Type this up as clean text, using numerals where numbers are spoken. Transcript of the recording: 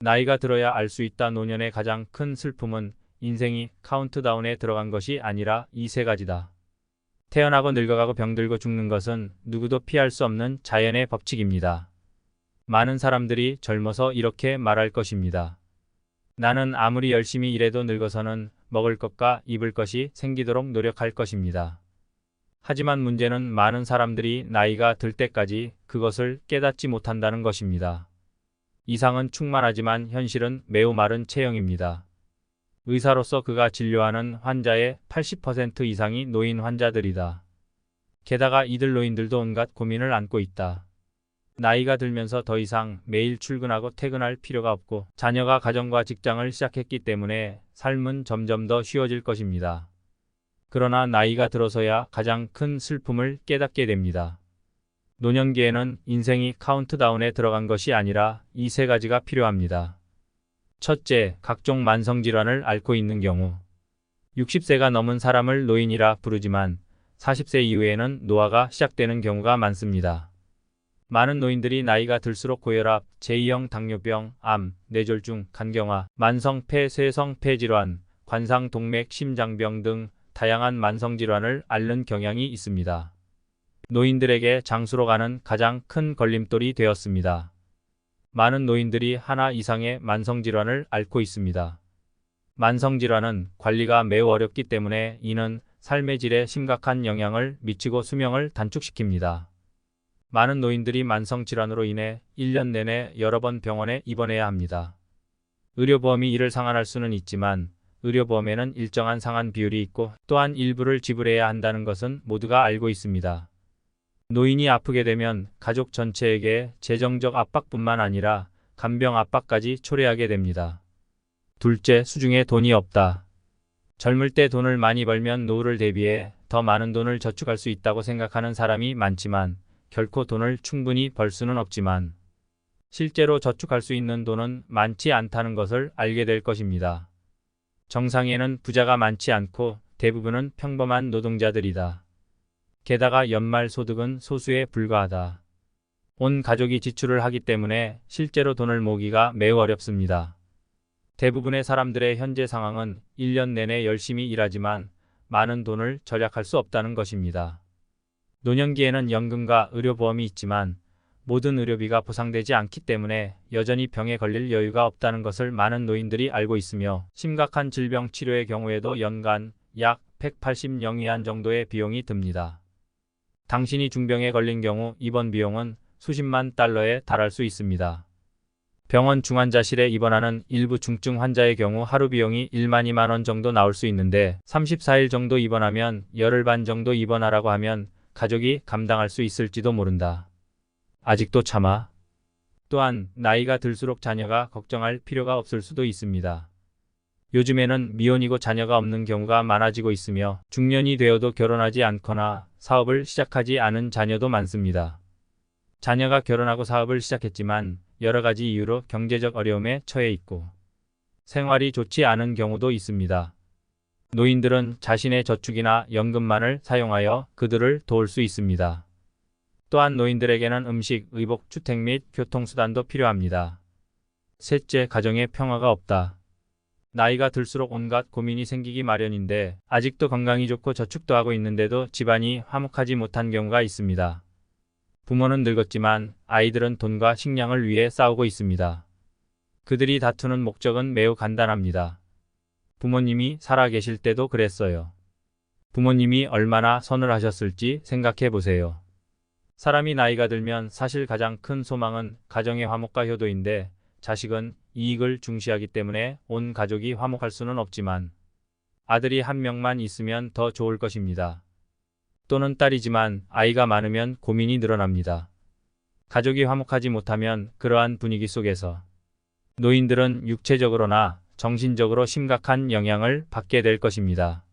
나이가 들어야 알 수 있다. 노년의 가장 큰 슬픔은 인생이 카운트다운에 들어간 것이 아니라 이 세 가지다. 태어나고 늙어가고 병들고 죽는 것은 누구도 피할 수 없는 자연의 법칙입니다. 많은 사람들이 젊어서 이렇게 말할 것입니다. 나는 아무리 열심히 일해도 늙어서는 먹을 것과 입을 것이 생기도록 노력할 것입니다. 하지만 문제는 많은 사람들이 나이가 들 때까지 그것을 깨닫지 못한다는 것입니다. 이상은 충만하지만 현실은 매우 마른 체형입니다. 의사로서 그가 진료하는 환자의 80% 이상이 노인 환자들이다. 게다가 이들 노인들도 온갖 고민을 안고 있다. 나이가 들면서 더 이상 매일 출근하고 퇴근할 필요가 없고 자녀가 가정과 직장을 시작했기 때문에 삶은 점점 더 쉬워질 것입니다. 그러나 나이가 들어서야 가장 큰 슬픔을 깨닫게 됩니다. 노년기에는 인생이 카운트다운에 들어간 것이 아니라 이 세 가지가 필요합니다. 첫째, 각종 만성질환을 앓고 있는 경우. 60세가 넘은 사람을 노인이라 부르지만 40세 이후에는 노화가 시작되는 경우가 많습니다. 많은 노인들이 나이가 들수록 고혈압, 제2형 당뇨병, 암, 뇌졸중, 간경화, 만성 폐쇄성 폐질환, 관상 동맥 심장병 등 다양한 만성질환을 앓는 경향이 있습니다. 노인들에게 장수로 가는 가장 큰 걸림돌이 되었습니다. 많은 노인들이 하나 이상의 만성질환을 앓고 있습니다. 만성질환은 관리가 매우 어렵기 때문에 이는 삶의 질에 심각한 영향을 미치고 수명을 단축시킵니다. 많은 노인들이 만성질환으로 인해 1년 내내 여러 번 병원에 입원해야 합니다. 의료보험이 이를 상환할 수는 있지만 의료보험에는 일정한 상환 비율이 있고 또한 일부를 지불해야 한다는 것은 모두가 알고 있습니다. 노인이 아프게 되면 가족 전체에게 재정적 압박뿐만 아니라 간병 압박까지 초래하게 됩니다. 둘째, 수중에 돈이 없다. 젊을 때 돈을 많이 벌면 노후를 대비해 더 많은 돈을 저축할 수 있다고 생각하는 사람이 많지만 결코 돈을 충분히 벌 수는 없지만 실제로 저축할 수 있는 돈은 많지 않다는 것을 알게 될 것입니다. 정상에는 부자가 많지 않고 대부분은 평범한 노동자들이다. 게다가 연말 소득은 소수에 불과하다. 온 가족이 지출을 하기 때문에 실제로 돈을 모으기가 매우 어렵습니다. 대부분의 사람들의 현재 상황은 1년 내내 열심히 일하지만 많은 돈을 절약할 수 없다는 것입니다. 노년기에는 연금과 의료보험이 있지만 모든 의료비가 보상되지 않기 때문에 여전히 병에 걸릴 여유가 없다는 것을 많은 노인들이 알고 있으며 심각한 질병 치료의 경우에도 연간 약 180영 위안 정도의 비용이 듭니다. 당신이 중병에 걸린 경우 입원 비용은 수십만 달러에 달할 수 있습니다. 병원 중환자실에 입원하는 일부 중증 환자의 경우 하루 비용이 1만 2만 원 정도 나올 수 있는데 34일 정도 입원하면 열흘 반 정도 입원하라고 하면 가족이 감당할 수 있을지도 모른다. 아직도 참아? 또한 나이가 들수록 자녀가 걱정할 필요가 없을 수도 있습니다. 요즘에는 미혼이고 자녀가 없는 경우가 많아지고 있으며 중년이 되어도 결혼하지 않거나 사업을 시작하지 않은 자녀도 많습니다. 자녀가 결혼하고 사업을 시작했지만 여러 가지 이유로 경제적 어려움에 처해 있고 생활이 좋지 않은 경우도 있습니다. 노인들은 자신의 저축이나 연금만을 사용하여 그들을 도울 수 있습니다. 또한 노인들에게는 음식, 의복, 주택 및 교통수단도 필요합니다. 셋째, 가정에 평화가 없다. 나이가 들수록 온갖 고민이 생기기 마련인데 아직도 건강이 좋고 저축도 하고 있는데도 집안이 화목하지 못한 경우가 있습니다. 부모는 늙었지만 아이들은 돈과 식량을 위해 싸우고 있습니다. 그들이 다투는 목적은 매우 간단합니다. 부모님이 살아 계실 때도 그랬어요. 부모님이 얼마나 서늘하셨을지 생각해 보세요. 사람이 나이가 들면 사실 가장 큰 소망은 가정의 화목과 효도인데 자식은 이익을 중시하기 때문에 온 가족이 화목할 수는 없지만 아들이 한 명만 있으면 더 좋을 것입니다. 또는 딸이지만 아이가 많으면 고민이 늘어납니다. 가족이 화목하지 못하면 그러한 분위기 속에서 노인들은 육체적으로나 정신적으로 심각한 영향을 받게 될 것입니다.